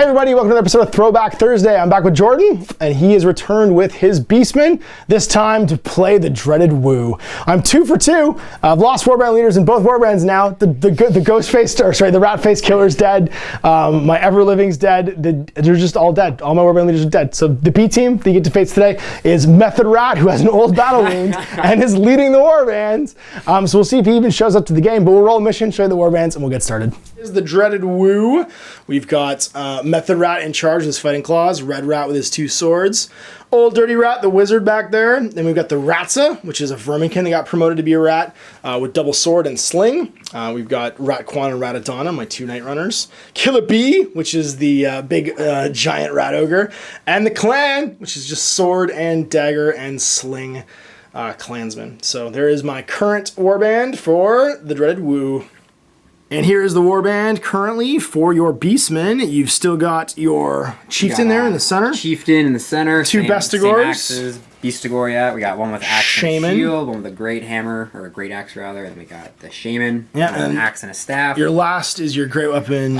everybody, welcome to another episode of Throwback Thursday. I'm back with Jordan, and he has returned with his Beastmen, this time to play the dreaded Woo. I'm 2 for 2. I've lost warband leaders in both warbands now. The ghost face, or sorry, the rat face killer's dead. My ever living's dead. They're just all dead. All my warband leaders are dead. So the B team that you get to face today is Method Rat, who has an old battle wound and is leading the warbands. So we'll see if he even shows up to the game, but we'll roll a mission, show you the warbands, and we'll get started. Here's the dreaded Woo. We've got Method Rat in charge with his fighting claws, Red Rat with his 2 swords, Old Dirty Rat, the wizard back there. Then we've got the Ratza, which is a verminkin that got promoted to be a rat with double sword and sling. We've got Rat Quan and Ratadonna, my 2 night runners. Killer Bee, which is the big giant rat ogre. And the clan, which is just sword and dagger and sling clansman. So there is my current warband for the dreaded Woo. And here is the warband currently for your Beastmen. You've still got your Chieftain there in the center. Chieftain in the center. 2 Bestigors. Axes. Beastigor, yeah. We got one with axe and shield, one with a great hammer, or a great axe rather. And then we got the shaman, yeah, and an axe and a staff. Your last is your great weapon,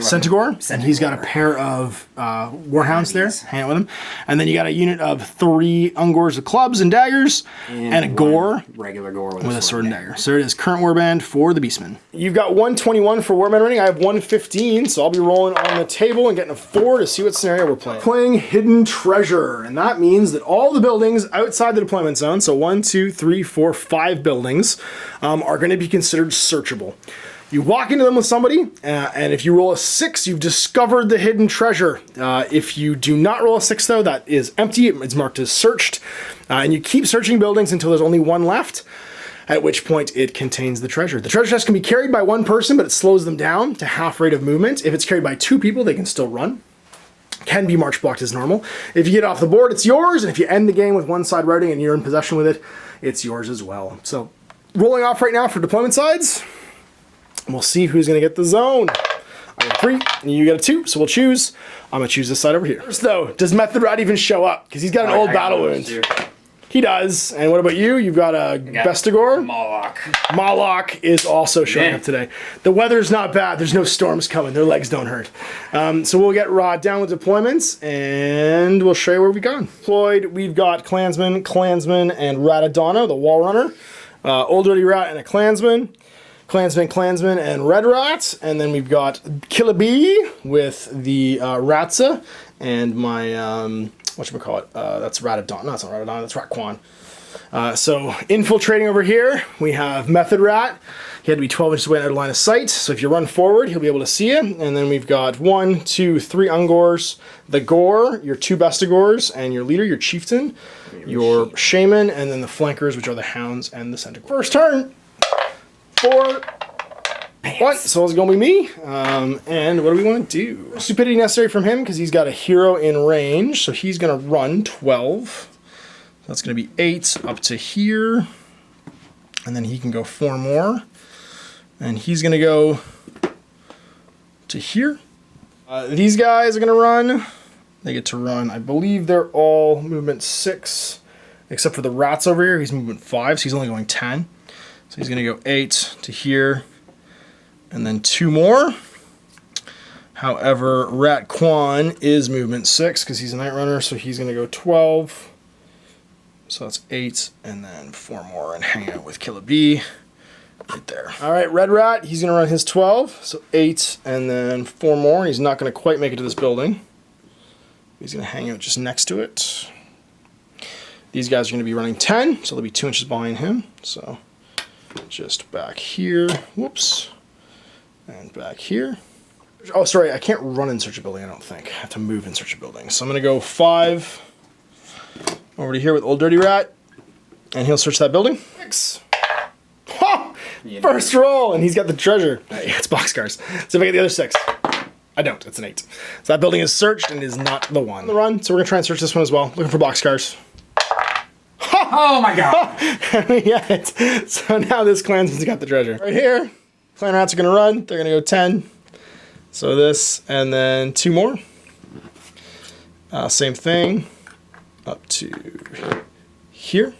Centaur. And he's got a pair of warhounds there, hang out with him. And then you got a unit of 3 Ungors of clubs and daggers, and a gore. Regular gore with a sword and dagger. So it is current warband for the Beastmen. You've got 121 for warband running. I have 115, so I'll be rolling on the table and getting a 4 to see what scenario we're playing. Playing Hidden Treasure, and that means that all the buildings outside the deployment zone, so 1, 2, 3, 4, 5 buildings, are going to be considered searchable. You walk into them with somebody, and if you roll a 6, you've discovered the hidden treasure. If you do not roll a 6, though, that is empty. It's marked as searched. And you keep searching buildings until there's only 1 left, at which point it contains the treasure. The treasure chest can be carried by 1 person, but it slows them down to half rate of movement. If it's carried by 2 people, they can still run. Can be march blocked as normal. If you get off the board, it's yours, and if you end the game with 1 side routing and you're in possession with it, it's yours as well. So, rolling off right now for deployment sides. We'll see who's going to get the zone. I got 3, and you got a 2, so we'll choose. I'm going to choose this side over here. First, though, does Method Rat even show up? Because he's got an old battle wound. He does. And what about you? You've got a Bestigor. Moloch. Moloch is also showing up today. The weather's not bad. There's no storms coming. Their legs don't hurt. So we'll get down with deployments, and we'll show you where we've gone. Deployed, we've got Clansman, and Ratadonna, the wall runner. Old Dirty Rat and a Clansman. Clansman, and Red Rat. And then we've got Killer Bee with the Ratza and my... whatchamacallit, that's Ratadonna. No, that's not Ratadonna, that's Rat Quan. So, infiltrating over here, we have Method Rat. He had to be 12 inches away out of line of sight, so if you run forward, he'll be able to see you. And then we've got 1, 2, 3 Ungors, the Gore, your 2 Bestigors, and your leader, your Chieftain, your Shaman, and then the flankers, which are the Hounds and the Centaur. First turn, 4, 1, so it's going to be me, and what do we want to do? Stupidity necessary from him, because he's got a hero in range, so he's going to run 12. That's going to be 8 up to here, and then he can go 4 more, and he's going to go to here. These guys are going to run. They get to run, I believe they're all movement 6, except for the Rats over here. He's movement 5, so he's only going 10. So he's going to go 8 to here, and then 2 more. However, Rat Quan is movement 6 because he's a night runner, so he's going to go 12. So that's 8, and then 4 more and hang out with Killer Bee right there. All right, Red Rat, he's going to run his 12, so 8 and then 4 more. And he's not going to quite make it to this building. He's going to hang out just next to it. These guys are going to be running 10, so they'll be 2 inches behind him. So just back here. Whoops. And back here. Oh, sorry, I can't run in search of building, I don't think. I have to move in search of building. So I'm going to go 5 over to here with Old Dirty Rat, and he'll search that building. 6. Oh, first roll, and he's got the treasure. It's boxcars. So if I get the other 6, I don't. It's an 8. So that building is searched and is not the one. The run, so we're going to try and search this one as well. Looking for boxcars. Oh my god! Yeah, so now this clansman's got the treasure. Right here. Clan Rats are going to run. They're going to go 10. So this, and then 2 more. Same thing. Up to here.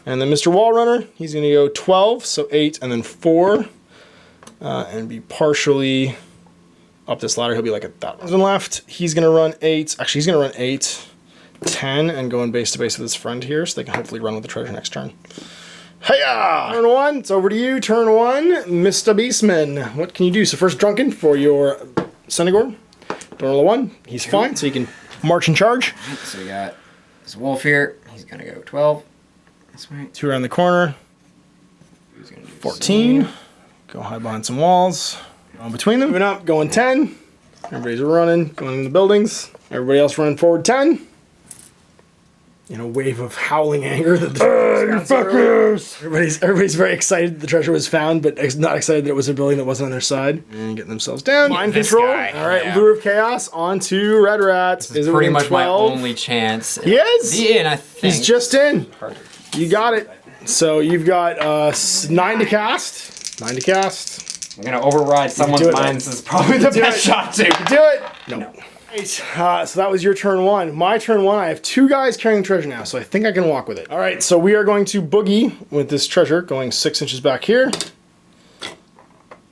And then Mr. Wall Runner, he's going to go 12, so 8, and then 4. And be partially up this ladder, he'll be like at that one left. He's gonna run 8. Actually, he's gonna run 8, 10, and go in base to base with his friend here, so they can hopefully run with the treasure next turn. Hiya! Turn 1, it's over to you. Turn 1, Mr. Beastman. What can you do? So first Drunken for your Senegor. Don't roll a 1. He's fine, so you can march and charge. So we got this wolf here. He's gonna go 12. This way. 2 around the corner. 14. Go hide behind some walls. Going between them. Moving up, going 10. Everybody's running, going in the buildings. Everybody else running forward 10. In a wave of howling anger that the fuckers! Everybody's very excited that the treasure was found, but not excited that it was a building that wasn't on their side. And getting themselves down. Mind control. All right, Lure of Chaos onto Red Rat. This is pretty much 12? My only chance. He is? He's in, I think. He's just in. You got it. So you've got 9 to cast. 9 to cast. I'm gonna override someone's mind. This is probably the best shot to do it. No. Right. So that was your turn 1. My turn 1, I have 2 guys carrying treasure now, so I think I can walk with it. All right, so we are going to boogie with this treasure, going 6 inches back here.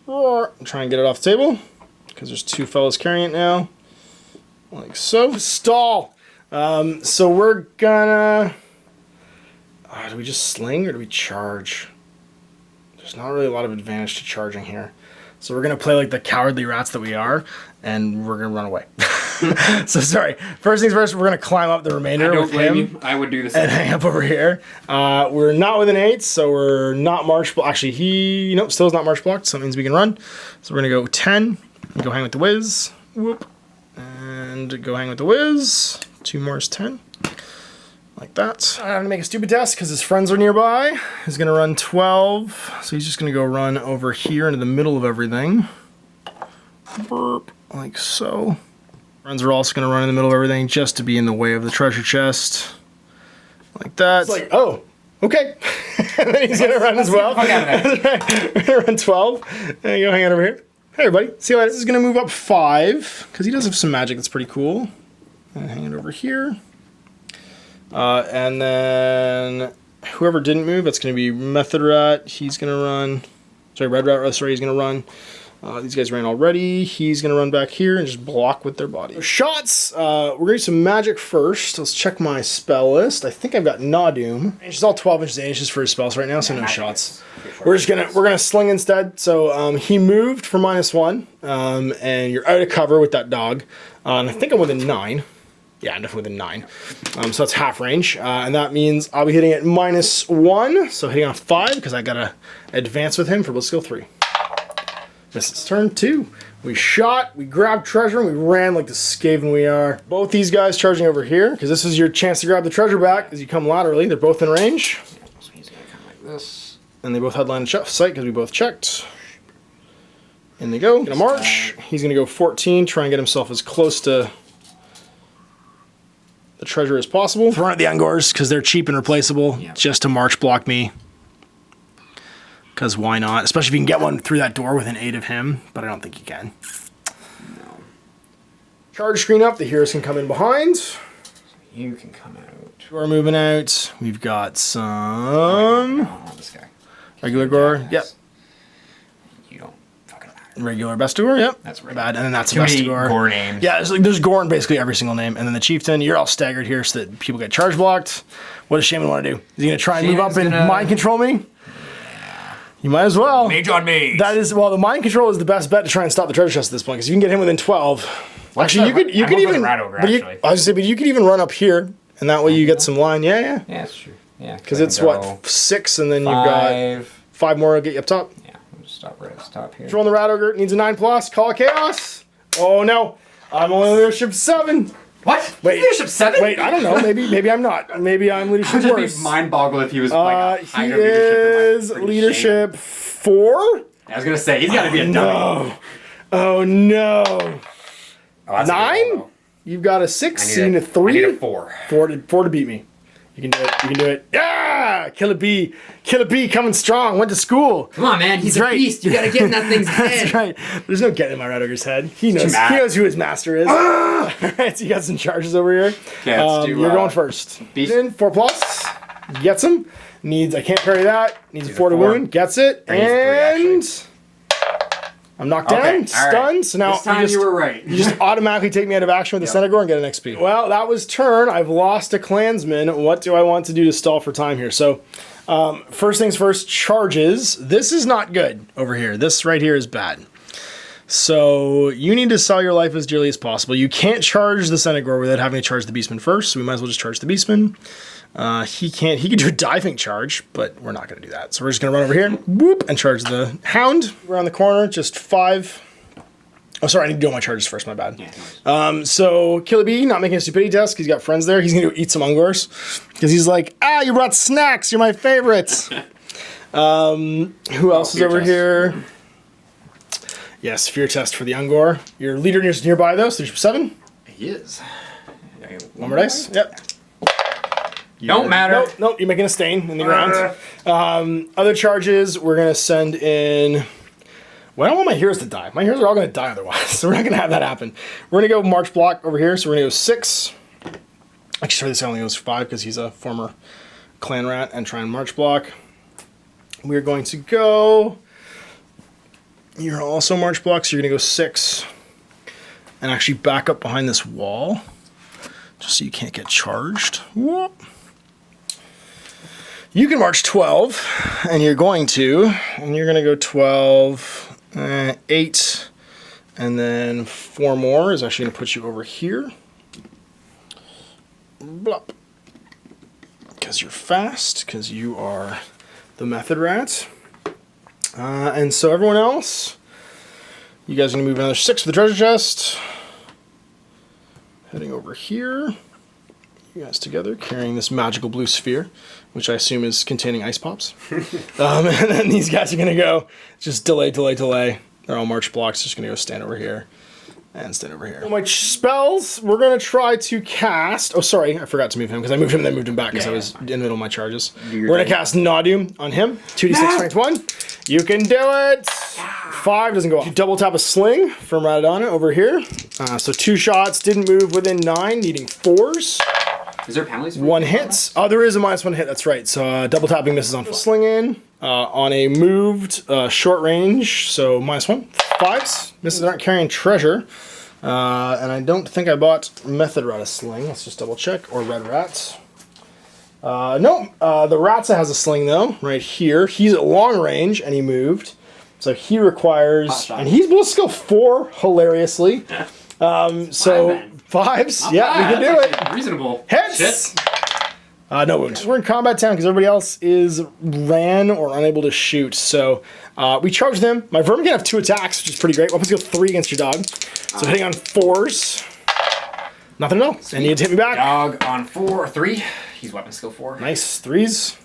Try and get it off the table, because there's 2 fellas carrying it now. Like so. Stall! So we're gonna... do we just sling or do we charge? There's not really a lot of advantage to charging here. So we're going to play like the cowardly rats that we are, and we're going to run away. So sorry. First things first, we're going to climb up the remainder with him. I would do the same. And hang up over here. We're not within 8, so we're not march blocked. Actually, nope, still is not march blocked, so that means we can run. So we're going to go 10, and go hang with the whiz. Whoop. And go hang with the whiz. 2 more is 10. Like that. I'm going to make a stupid test because his friends are nearby. He's going to run 12. So he's just going to go run over here into the middle of everything. Burp. Like so. Friends are also going to run in the middle of everything just to be in the way of the treasure chest. Like that. It's like, oh, okay. And then he's going to run as well. We're going to run 12. And go hang out over here. Hey, everybody. See you later. This is going to move up 5 because he does have some magic that's pretty cool. And hang it over here. And then whoever didn't move, that's going to be Method Rat. He's going to run. Sorry, Red Rat. Sorry, he's going to run. These guys ran already. He's going to run back here and just block with their body. Shots. We're going to do some magic first. Let's check my spell list. I think I've got Nadoom. It's all 12 inches, 8 inches for his spells right now, so no shots. We're gonna sling instead. So he moved for -1, and you're out of cover with that dog. And I think I'm within 9. Yeah, I'm definitely within 9. So that's half range. And that means I'll be hitting at -1. So hitting on 5 because I gotta advance with him for Blitzskill 3. Misses. Turn 2. We shot, we grabbed treasure, and we ran like the skaven we are. Both these guys charging over here because this is your chance to grab the treasure back as you come laterally. They're both in range. So he's gonna come like this. And they both had line of sight because we both checked. In they go. Gonna march. He's gonna go 14, try and get himself as close to the treasure as possible. Throwing at the Angors because they're cheap and replaceable, just to march block me. Because why not? Especially if you can get one through that door within 8 of him, but I don't think you can. No. Charge screen up. The heroes can come in behind. You can come out. We're moving out. We've got some this guy. regular gore. Yep. You don't fucking matter. Regular Bestigor. Yep. That's right. Bad. And then that's Too a many Bestigor. gore names. Yeah, there's gore in basically every single name. And then the Chieftain, you're all staggered here so that people get charge blocked. What does Shaman want to do? Is he going to try and move up and mind control me? You might as well. Mage on mage. That is, well, the mind control is the best bet to try and stop the treasure chest at this point because you can get him within 12. Actually, you could even. Rat ogre, actually. I was gonna say, but you could even run up here, and that way you get some line. Yeah. Yeah, that's true. Yeah. Because it's what 6, and then you've got 5 more to get you up top. Yeah, we'll just stop right at the top here. Throwing the rat ogre needs a 9+. Call it chaos. Oh no, I'm only leadership 7. What? Wait, leadership 7? Wait, I don't know. Maybe I'm not. Maybe I'm leadership I'd just worse. be mind-boggled if he was like a he higher is leadership 4. I was gonna say he's got to be a dummy. Oh no. Oh, 9? You've got a 6 and a 3. I need a 4. 4 to beat me. You can do it. You can do it. Yeah! Kill a bee. Kill a bee coming strong. Went to school. Come on, man. He's a beast. You gotta get in that thing's head. That's right. There's no getting in my rat ogre's head. He knows who his master is. Alright, so you got some charges over here. Okay, let's do, you're going first. Beast. In 4+. Gets him. Needs, I can't parry that. Needs a 4 to wound. Gets it. And I'm knocked down, stunned, right. so now this time you were right. You just automatically take me out of action with the Centaur and get an XP. Well, that was turn. I've lost a clansman. What do I want to do to stall for time here? So, first things first, charges. This is not good over here. This right here is bad. So, you need to sell your life as dearly as possible. You can't charge the Centaur without having to charge the Beastmen first, so we might as well just charge the Beastmen. He can do a diving charge, but we're not going to do that. So we're just going to run over here, whoop, and charge the Hound. Around the corner, just 5. Oh, sorry, I need to do all my charges first, my bad. Yeah, so Killer B, not making a stupidity test, because he's got friends there. He's going to eat some Ungors, because he's like, you brought snacks, you're my favorites. Who else is over here? Yes, fear test for the Ungor. Your leader is nearby, though, so there's 7. He is. One more dice, yep. Don't matter. Nope, you're making a stain in the ground. Other charges, we're going to send in... Well, I don't want my heroes to die. My heroes are all going to die otherwise, so we're not going to have that happen. We're going to go March Block over here, so we're going to go 6. Actually, sorry, this only goes 5 because he's a former clan rat, and try and March Block. We're going to go... You're also March Block, so you're going to go 6. And actually back up behind this wall, just so you can't get charged. Whoop. You can march 12, and you're going to go 12, 8, and then 4 more is actually going to put you over here. Blop. Because you're fast, because you are the method rat. And so everyone else, you guys are going to move another 6 for the treasure chest. Heading over here. You guys together, carrying this magical blue sphere, which I assume is containing ice pops. And then these guys are going to go just delay. They're all March blocks. Just going to go stand over here and stand over here. My spells, we're going to try to cast... Oh, sorry, I forgot to move him because I moved him and then moved him back because I was in the middle of my charges. We're going to cast Nodum on him. 2d6 strength 1. You can do it! 5 doesn't go off. You double tap a sling from Radadana over here. So 2 shots, didn't move within 9, needing 4s. Is there penalties? 1 hits. Oh, there is a -1 hit. That's right. So double tapping misses on sling in on a moved short range. So -1. 5s. Misses aren't carrying treasure. And I don't think I bought Method Rat a sling. Let's just double check. Or Red Rats. No. The Ratsa has a sling though. Right here. He's at long range and he moved. So he requires, and he's below skill 4 hilariously. So 5s, yeah, we can do it. Reasonable. Hits! No wounds. We're in combat town because everybody else is ran or unable to shoot. So we charge them. My vermin can have 2 attacks, which is pretty great. Weapon skill 3 against your dog. So hitting on 4s. Nothing else. Sweet. And you hit me back. Dog on 4 or 3. He's weapon skill 4. Nice. 3s.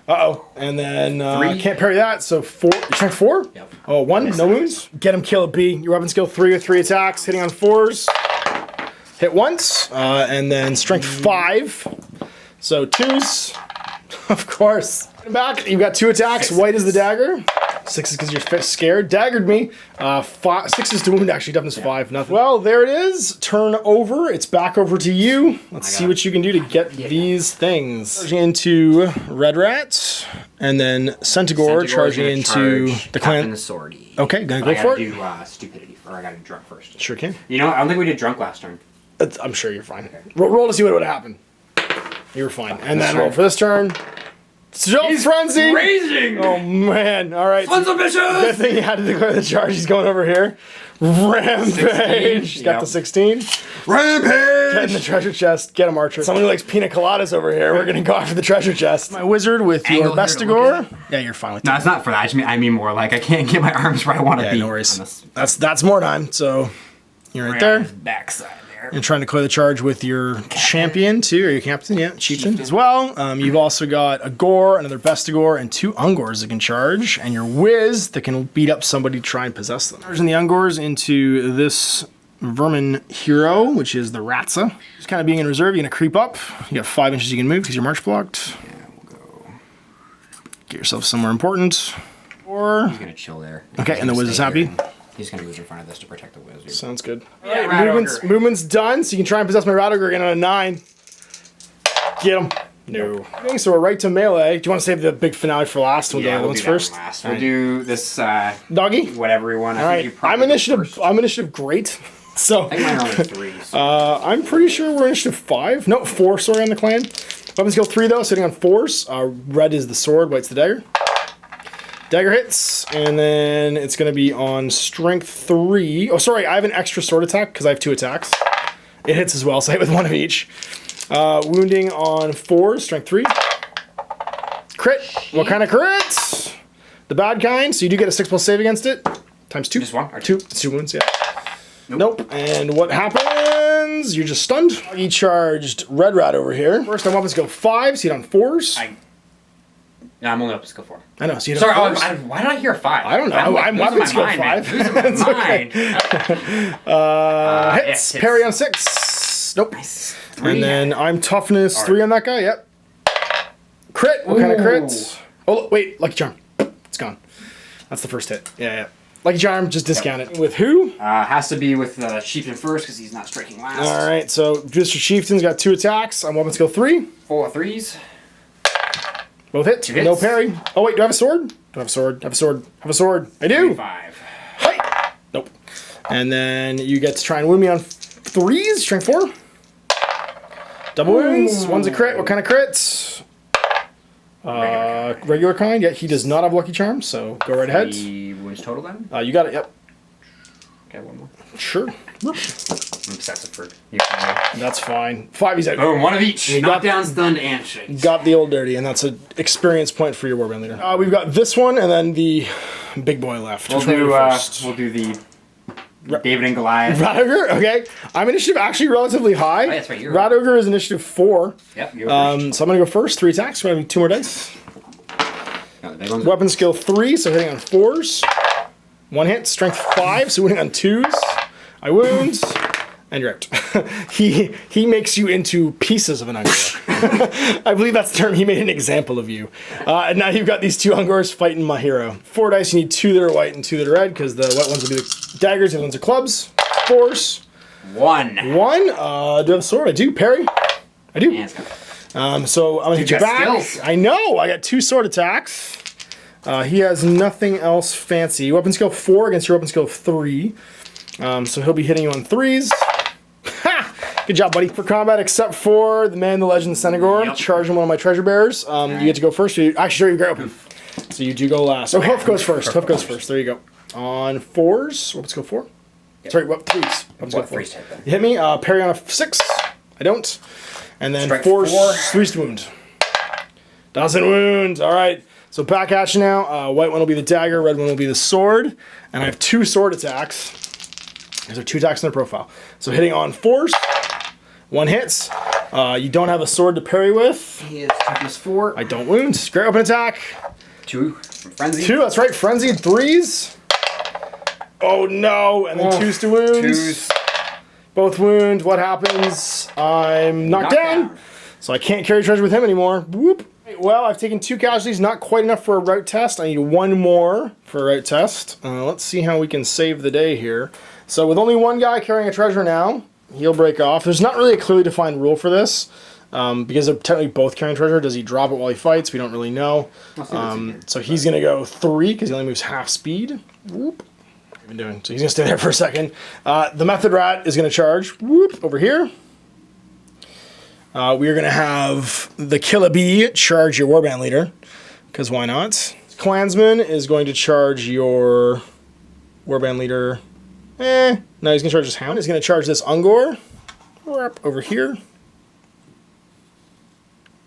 Uh-oh. And then can't parry that, so 4. You strength 4? Yep. Oh, 1, no wounds. Get him, kill a B. Your weapon skill 3 with 3 attacks, hitting on 4s. Hit once, and then strength 5. So 2s, of course. Back, you've got 2 attacks, 6. White is the dagger. 6 is because you're scared. Daggered me. 6 is to wound, actually. Toughness 5, nothing. Well, there it is. Turn over. It's back over to you. Let's see what you can do to get these things. Charging into Red Rat, and then Centaur charging into the clan. Okay, gonna go for it. I gotta do stupidity, or I gotta do drunk first. Sure can. You know what? I don't think we did drunk last turn. I'm sure you're fine. Okay. Roll to see what would happen. You were fine. And then roll for this turn. He's frenzy! Raging! Oh man, alright. Sons of bitches! Good thing you had to declare the charge. He's going over here. Rampage! He's got the 16. Rampage! Get in the treasure chest. Get him, Archer. Someone who likes pina coladas over here. We're gonna go after the treasure chest. My wizard with your Bestigor. Yeah, you're fine with that. No, it's not for that. I mean more like I can't get my arms where I want to be. Yeah, no worries. That's Mordheim, so you're right there. Backside. You're trying to clear the charge with your champion too, or your captain, yeah, chieftain as well. You've also got a Gore, another Bestigor, and 2 Ungors that can charge, and your Wiz that can beat up somebody to try and possess them. Charging the Ungors into this vermin hero, which is the Ratsa. Just kind of being in reserve, you're gonna creep up. You got 5 inches you can move because you're march blocked. Yeah, we'll go. Get yourself somewhere important. Or he's gonna chill there. Okay, and the Wiz is happy. He's going to move in front of this to protect the wizard. Sounds good. Yeah, Alright, movement's done, so you can try and possess my Rat Ogre again on a 9. Get him. No. Okay, so we're right to melee. Do you want to save the big finale for last? We'll do the other ones first. Last. We'll do this. Doggy. Whatever we want. All right. I'm initiative great. So. I think mine are only 3. So. I'm pretty sure we're initiative 5. No, 4. Sorry, on the clan. Weapon skill 3 though, sitting on 4s. Red is the sword. White's the dagger. Dagger hits, and then it's going to be on strength 3. Oh, sorry, I have an extra sword attack because I have 2 attacks. It hits as well, so I hit with 1 of each. Wounding on 4, strength 3. Crit. What kind of crit? The bad kind, so you do get a 6+ save against it. Times 2. Just 1? Or 2. It's 2 wounds, yeah. Nope. And what happens? You're just stunned. He charged Red Rat over here. First on weapon skill 5, so you hit on 4s. No, I'm only up to skill 4. I know, so you Sorry, why did I hear 5? I don't know. I'm weapon skill 5. Losing my mind. Hits. Parry on 6. Nope. Nice. And then I'm toughness 3 on that guy. Yep. Crit. What kind of crit? Oh, wait. Lucky Charm. It's gone. That's the first hit. Yeah. Lucky Charm, just discount it. With who? Has to be with Chieftain first because he's not striking last. All right, so Mr. Chieftain's got 2 attacks. I'm weapon skill 3. 4 3s. Both hit. 2 hits. No parry. Oh wait, do I have a sword? Do I have a sword? I have a sword. I have a sword. I do. 5. Hi. Nope. And then you get to try and wound me on 3s. Strength 4. Double wounds. One's a crit. What kind of crits? Regular kind. Yeah, he does not have Lucky Charm, so go right ahead. 3 wounds total then? You got it. Yep. Okay, 1 more. Sure. I'm obsessive for you. That's fine. 5, he's out. Boom, 1 of each. Knockdown, stunned, and shakes. Got the old dirty, and that's an experience point for your warband leader. We've got this one, and then the big boy left. We'll do the David and Goliath. Rat Ogre, okay. I'm initiative actually relatively high. Oh, that's right, you're Rat Ogre is initiative 4. Yep, you're first. So I'm going to go first. 3 attacks. We're having 2 more dice. No, the big ones. Weapon skill 3, so hitting on 4s. 1 hit. Strength 5, so winning on 2s. I wound. And you're out. he makes you into pieces of an Ungor. I believe that's the term. He made an example of you. And now you've got these 2 Ungors fighting my hero. 4 dice, you need 2 that are white and 2 that are red, because the white ones will be the daggers, the other ones are clubs. 4s. 1. 1. Do I have a sword? I do. Parry. I do. Yeah, so I'm going to hit you back. Skills. I know. I got 2 sword attacks. He has nothing else fancy. Weapon skill 4 against your weapon skill 3. So he'll be hitting you on 3s. Ha! Good job, buddy. For combat, except for the man, the legend, the Senegor, charging one of my treasure bearers. You get to go first. Actually, you're great open. So you do go last. So Hoof goes first. Hoof goes first. There you go. On 4s. Weapon skill 4. Yep. Sorry, what 3s? Weapon skill 4. You hit me. Parry on a 6. I don't. And then 4s. 3s to wound. Doesn't wound. All right. So back at you now. White one will be the dagger. Red one will be the sword. And I have 2 sword attacks. These are 2 attacks in their profile. So hitting on 4s. 1 hits. You don't have a sword to parry with. He is toughness 4. I don't wound. Great open attack. 2 from Frenzy. 2, that's right. Frenzied. 3s. Oh no. And then 2s to wounds. 2s. Both wound. What happens? I'm knocked down. So I can't carry treasure with him anymore. Whoop. Well, I've taken 2 casualties, not quite enough for a route test. I need 1 more for a route test. Let's see how we can save the day here. So with only 1 guy carrying a treasure now, he'll break off. There's not really a clearly defined rule for this, because they're technically both carrying treasure. Does he drop it while he fights? We don't really know. So he's going to go 3, because he only moves half speed. Whoop. What have you been doing? So he's going to stay there for a second. The Method Rat is going to charge. Whoop. Over here. We are going to have the Killa Bee charge your warband leader, because why not? Clansman is going to charge your warband leader. No, he's going to charge his hound. He's going to charge this Ungor. Over here.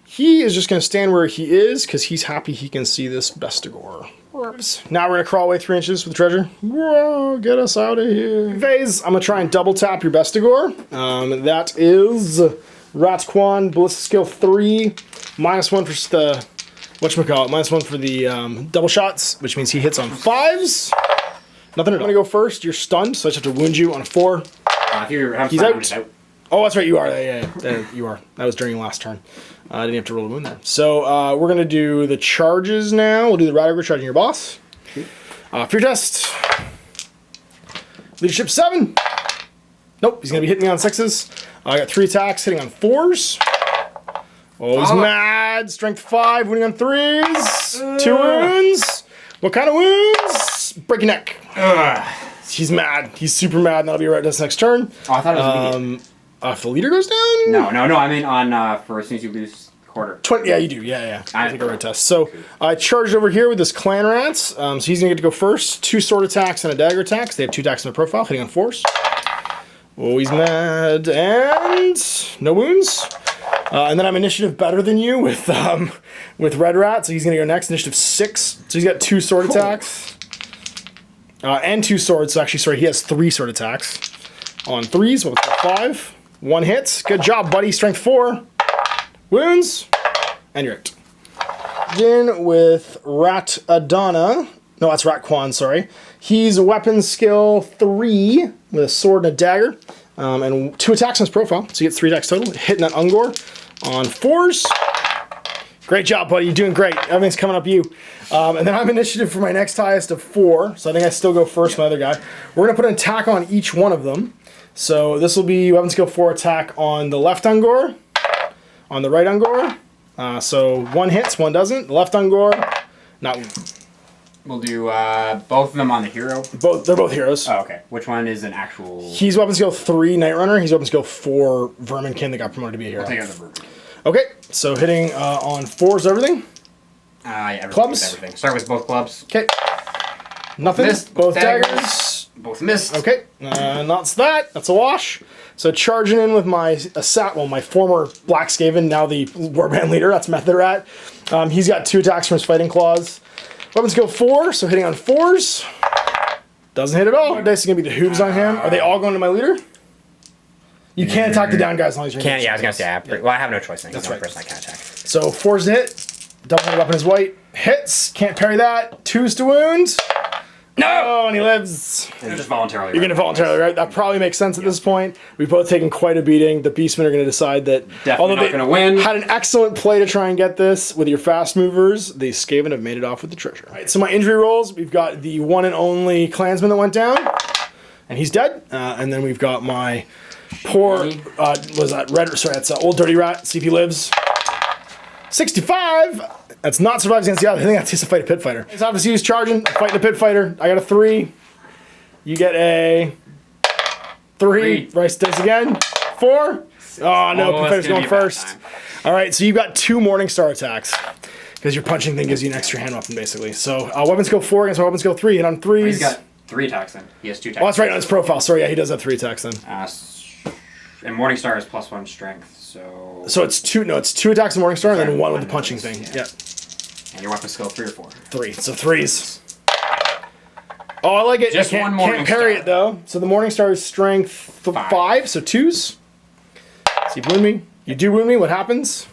He is just going to stand where he is, because he's happy he can see this Bestigor. Now we're going to crawl away 3 inches with the treasure. Whoa, get us out of here. Phase, I'm going to try and double tap your Bestigor. That is Ratquan, Ballista skill 3, -1 for the, whatchamacallit, -1 for the double shots, which means he hits on 5s. Nothing. I'm going to go first. You're stunned, so I just have to wound you on a 4. He's out. Oh, that's right, you are. Yeah, you are. That was during last turn. I didn't have to roll a wound there. So we're going to do the charges now. We'll do the Rat Ogre charging your boss. Fear test. Leadership 7. Nope, he's going to be hitting me on 6s. I got 3 attacks, hitting on 4s. Oh, he's mad. Strength 5, winning on 3s. 2 wounds. What kind of wounds? Break your neck. He's mad. He's super mad, and that'll be right this next turn. Oh, I thought it was immediate. If the leader goes down? No. I mean on for as soon as you lose quarter. 20, yeah, you do. Yeah. I think I read test. So I charged over here with this clan rats. So he's gonna get to go first. 2 sword attacks and a dagger attacks. They have 2 attacks in their profile, hitting on 4s. Oh, he's mad, and no wounds. And then I'm initiative better than you with Red Rat, so he's gonna go next. Initiative 6. So he's got 2 sword attacks. And 2 swords. So actually, sorry, he has 3 sword attacks. On 3s, well, 5. 1 hits. Good job, buddy. Strength 4. Wounds. And you're out. Then with Rat Adana. No, that's Rat Quan, sorry. He's weapon skill 3 with a sword and a dagger. And 2 attacks on his profile. So he gets 3 attacks total. Hitting that Ungor on 4s. Great job, buddy. You're doing great. Everything's coming up you. And then I'm initiative for my next highest of 4. So I think I still go first, my other guy. We're going to put an attack on each one of them. So this will be weapon skill 4 attack on the left Ungor, on the right Ungor. So 1 hits, 1 doesn't. The left Ungor, not one. We'll do both of them on the hero. They're both heroes. Oh, okay. Which one is an actual... He's weapon skill 3 Night Runner. He's weapon skill 4 Verminkin that got promoted to be a hero. I'll take out the Verminkin. Okay, so hitting on 4s everything. Yeah, everything. Clubs. Everything. Start with both clubs. Okay. Nothing. Missed. Both daggers. Both missed. Okay, not that. That's a wash. So charging in with my my former Black Skaven, now the Warband leader. That's Method Rat. He's got 2 attacks from his Fighting Claws. Weapon skill 4, so hitting on 4s. Doesn't hit at all. Dice is gonna be the hooves on him. Are they all going to my leader? You can't attack the down guys as long as you're can't. Yeah, I was gonna say. Well, I have no choice. That's right. Person I can't attack. So 4s to hit. Double weapon is white. Hits. Can't parry that. 2s to wound. No! Oh, and he lives. You're just voluntarily. You're going to voluntarily, right? That probably makes sense at this point. We've both taken quite a beating. The Beastmen are going to decide that, although they had an excellent play to try and get this with your fast movers, the Skaven have made it off with the treasure. All right, so my injury rolls, we've got the one and only Clansman that went down, and he's dead. And then we've got my poor, that's Old Dirty Rat, see if he lives. 65! That's not survives against the other. I think that's just to fight a pit fighter. It's obviously he's charging, fighting a pit fighter. I got a 3. You get a 3. Rice dice again. 4. Oh no, pit fighter's going first. Alright, so you've got 2 Morningstar attacks. Because your punching thing gives you an extra hand weapon, basically. So weapon skill 4 against my weapon skill 3. Hit on 3s. He's got 3 attacks then. He has 2 attacks. Oh, that's right, on his profile. Sorry, yeah, he does have 3 attacks then. And Morningstar is +1 strength, so... So it's 2 attacks in Morningstar and then 1 with the punching thing. Yeah. And your weapon skill 3 or 4? 3. So 3s. Oh, I like it. Just can't Morningstar. parry it though. So the Morningstar is strength 5, so 2s. So you wound me. You do wound me. What happens?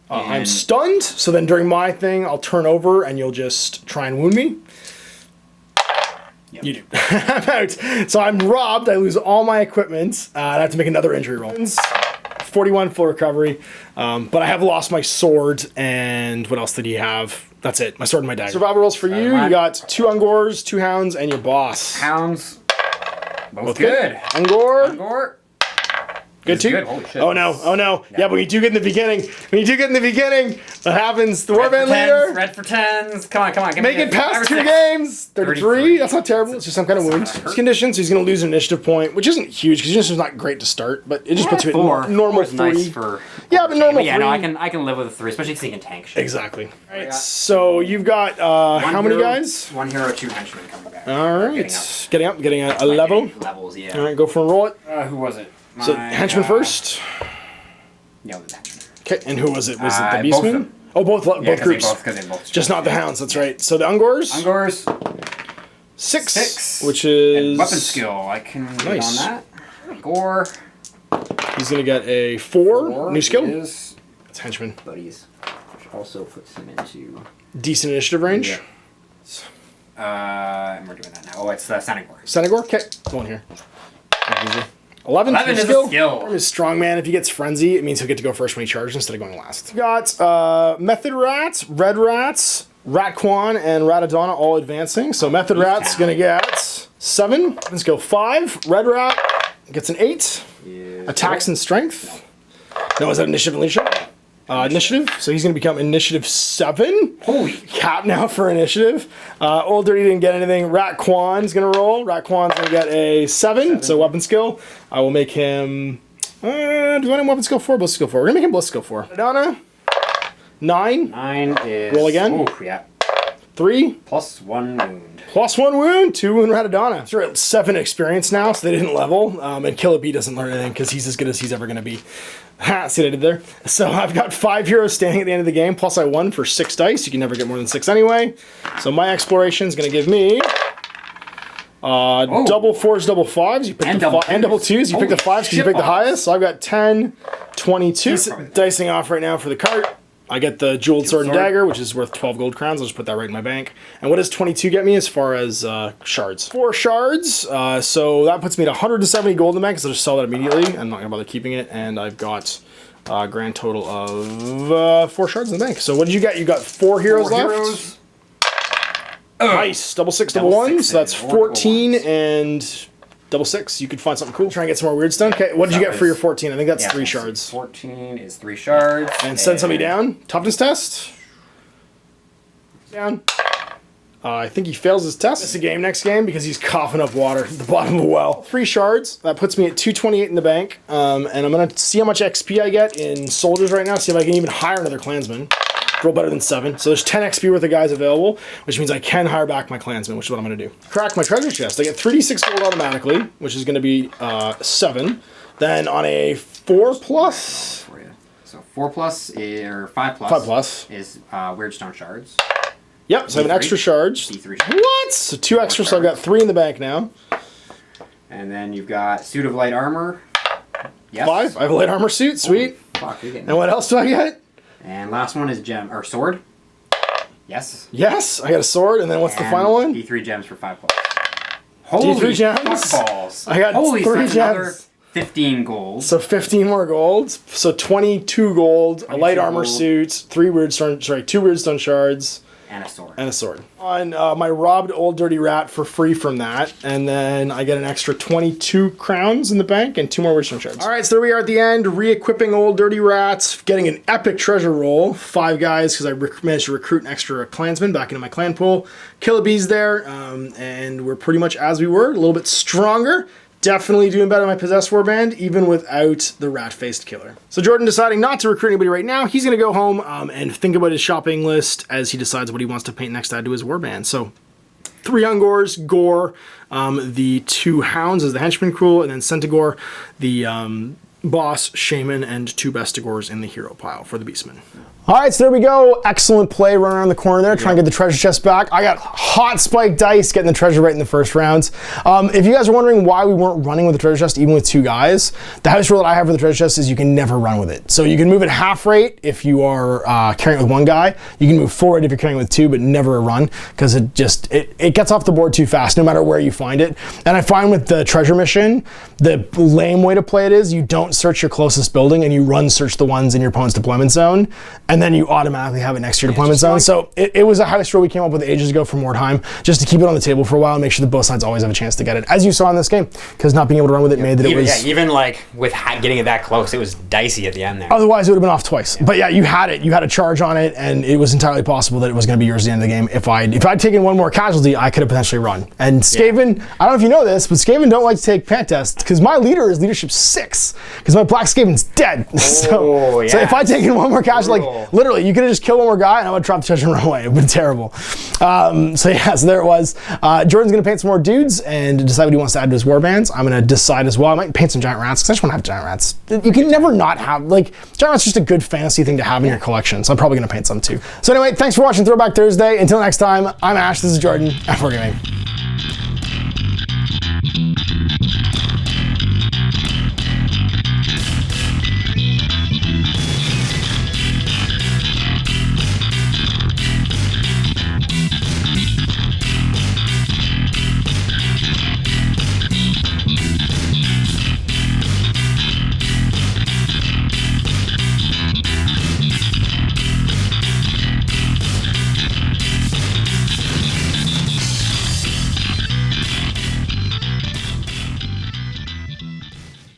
I'm stunned. So then during my thing, I'll turn over and you'll just try and wound me. Yep. You do. I'm out. So I'm robbed. I lose all my equipment. I have to make another injury roll. 41 full recovery, but I have lost my sword, and what else did he have? That's it, my sword and my dagger. Survival rolls for you. You got 2 Ungors, 2 Hounds, and your boss. Hounds, both good. Ungor. Good too? Good. Holy shit. Oh no, oh no. Yeah, but when you do get in the beginning, what happens? The Warband leader. Red for 10s. Come on. Make it past 2 games. 33. That's not terrible. It's just some kind of wound. It's conditions, so he's going to lose an initiative point, which isn't huge because initiative's not great to start, but it just puts you at normal 3. Nice for yeah, but normal 3. Yeah, no, I can live with a 3, especially because he can tank shit. Exactly. All right, so you've got how many guys? 1 hero, 2 henchmen coming back. All right. Getting a level. Levels, yeah. All right, go for a roll it. Who was it? So henchman first. Yeah, the henchman. Okay, and who was it? Was it the Beastmen? Oh, both groups. Because they both just not the Hounds. That's right. So the Ungors. 6, which is and weapon skill. I can get on that. Gore. He's gonna get a 4 new skill. It's henchman. Buddies, which also puts him into decent initiative range. Yeah. And we're doing that now. Oh, it's Senegor. Senegor. Okay, go on here. 11 is a skill. His strong man. If he gets frenzy, it means he'll get to go first when he charges instead of going last. We got Method Rats, Red Rats, Rat Quan, and Rat Adana all advancing. So Method Rat's gonna get 7. Let's go 5. Red Rat gets an 8. Yeah. Attacks and strength. No, is that initiative and leadership? Initiative. So he's going to become initiative 7. Holy. Cap now for initiative. Old Dirty didn't get anything. Rat Quan's going to roll. Rat Quan's going to get a 7. So weapon skill. I will make him... do I want weapon skill 4? Ballistic skill 4. We're going to make him ballistic skill 4. Donna. 9. 9 is... Roll again. Oh, yeah. 3. Plus 1 wound. Plus 1 wound. 2 wound Ratadonna. They're at 7 experience now, so they didn't level. And Killer B doesn't learn anything because he's as good as he's ever going to be. Ha, see what I did there? So I've got 5 heroes standing at the end of the game, plus I won for 6 dice. You can never get more than 6 anyway. So my exploration is going to give me double 4s, double 5s. You pick and double 2s. You pick the 5s because you pick the highest. So I've got 10, 22. Dicing off right now for the cart. I get the jeweled sword and dagger, which is worth 12 gold crowns. I'll just put that right in my bank. And what does 22 get me as far as shards? 4 shards, so that puts me at 170 gold in the bank, so I'll just sell that immediately. I'm not going to bother keeping it, and I've got a grand total of 4 shards in the bank. So what did you get? You got 4 heroes left? Nice, double 6, double 1, so that's 14 and... double 6, you could find something cool. Try and get some more weird stone. Okay, what did you get for your 14? I think that's 3 shards. 14 is 3 shards. And send somebody down. Toughness test. Down. I think he fails his test. Miss a game next game because he's coughing up water at the bottom of a well. 3 shards. That puts me at 228 in the bank. And I'm going to see how much XP I get in soldiers right now. See if I can even hire another clansman. Roll better than 7. So there's 10 XP worth of guys available, which means I can hire back my clansmen, which is what I'm going to do. Crack my treasure chest. I get 3d6 gold automatically, which is going to be 7. Then on a 4+... So 4+, or 5+, 5+ is weird stone shards. Yep, so I have an extra shards. D3 shards. What? So 2 extra, so I've got 3 in the bank now. And then you've got suit of light armor. Yes. 5. I have a light armor suit. Sweet. Fuck, you're getting and what else do I get? And last one is gem or sword. Yes. Yes, I got a sword, and then what's the final one? D3 gems for 5+. Holy D3 gems. Balls. I got 3 gems. 15 gold. So 15 more gold. So 22 gold. 22 a light armor suit. 2 weird stone shards. And a sword. And a sword. On my robbed Old Dirty Rat for free from that. And then I get an extra 22 crowns in the bank and 2 more weird stone shards. All right, so there we are at the end. Re-equipping Old Dirty Rats. Getting an epic treasure roll. 5 guys because I managed to recruit an extra clansman back into my clan pool. Killer Bees there. And we're pretty much as we were. A little bit stronger. Definitely doing better in my Possessed Warband, even without the rat-faced killer. So Jordan deciding not to recruit anybody right now. He's going to go home and think about his shopping list as he decides what he wants to paint next to add to his warband. So 3 Ungors, Gore, the 2 Hounds as the henchman crew, and then Centigore, the boss, Shaman, and 2 Bestigores in the hero pile for the Beastmen. All right, so there we go. Excellent play running around the corner there, trying to get the treasure chest back. I got hot spike dice getting the treasure right in the first rounds. If you guys are wondering why we weren't running with the treasure chest even with 2 guys, the house rule that I have for the treasure chest is you can never run with it. So you can move at half rate if you are carrying it with 1 guy. You can move forward if you're carrying it with 2, but never a run because it gets off the board too fast no matter where you find it. And I find with the treasure mission, the lame way to play it is you don't search your closest building and you run search the ones in your opponent's deployment zone. And then you automatically have it next to your deployment zone. So it was a house rule we came up with ages ago for Mordheim, just to keep it on the table for a while and make sure that both sides always have a chance to get it, as you saw in this game, because not being able to run with it made that it was... Yeah, even like with getting it that close, it was dicey at the end there. Otherwise, it would have been off twice. Yeah. But yeah, you had it. You had a charge on it, and it was entirely possible that it was going to be yours at the end of the game. If I'd taken 1 more casualty, I could have potentially run. And Skaven, I don't know if you know this, but Skaven don't like to take pant tests, because my leader is leadership 6, because my black Skaven's dead. So if I'd taken 1 more casualty, like literally, you could have just killed 1 more guy and I would drop the treasure and run away. It would have been terrible. So there it was. Jordan's going to paint some more dudes and decide what he wants to add to his warbands. I'm going to decide as well. I might paint some giant rats because I just want to have giant rats. You can never not have, like, giant rats is just a good fantasy thing to have in your collection. So I'm probably going to paint some too. So anyway, thanks for watching Throwback Thursday. Until next time, I'm Ash, this is Jordan, and we're gaming.